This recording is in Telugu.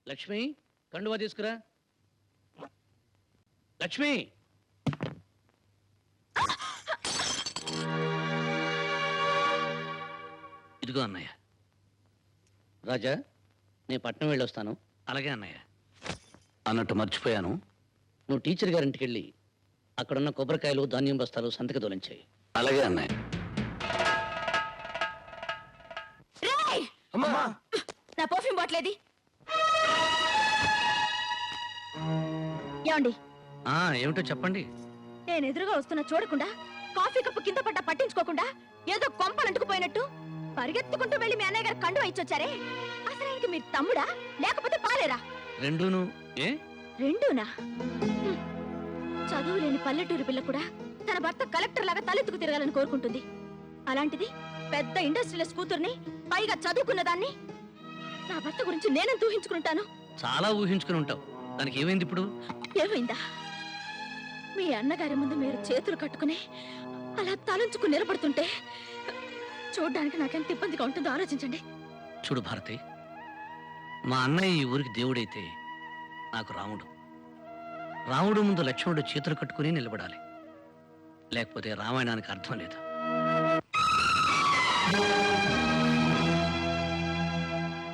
లక్ష్మి కండువా తీసుకురా. లక్ష్మి ఇదిగో అన్నయ్య. రాజా, నేను పట్నం వెళ్ళొస్తాను. అలాగే అన్నయ్య. అన్నట్టు మర్చిపోయాను, నువ్వు టీచర్ గారింటికి వెళ్ళి అక్కడున్న కొబ్బరికాయలు ధాన్యం బస్తాలు సంతక దొలించాయి. అలాగే అన్నయ్య. నా పర్ఫ్యూమ్ బాట్లేది ఏమండి? ఏమిటో చెప్పండి. నేను ఎదురుగా వస్తున్నా చూడకుండా, కాఫీ కప్పు కింద పడ్డా పట్టించుకోకుండా, ఏదో కొంపలంటుకుపోయినట్టు పరిగెత్తుకుంటూ వెళ్ళి మీ అన్నయ్య గారు కండువా ఇచ్చొచ్చారే. అసలు ఆయనకి మీరు తమ్ముడా లేకపోతే పాలేరా? రెండూను. ఏ రెండూనా? చదువు లేని పల్లెటూరు పిల్ల కూడా తన భర్త కలెక్టర్ లాగా తలెత్తుకు తిరగాలని కోరుకుంటుంది. అలాంటిది పెద్ద ఇండస్ట్రియలిస్ట్ కూతుర్ని, పైగా చదువుకున్న దాన్ని, నా భర్త గురించి నేనెంత ఊహించుకుంటాను? చాలా ఊహించుకుని ఉంటావు. దానికి ఏమైంది ఇప్పుడు? ఏమైందా? మీ అన్నగారి ముందు మీరు చేతులు కట్టుకుని అలా తలంచుకుని నిలబడుతుంటే చూడ్డానికి నాకెంత ఇబ్బందిగా ఉంటుందో ఆలోచించండి. చూడు భారతి, మా అన్నయ్య ఈ ఊరికి దేవుడైతే నాకు రాముడు. రాముడు ముందు లక్ష్మణుడు చేతులు కట్టుకుని నిలబడాలి, లేకపోతే రామాయణానికి అర్థం లేదు.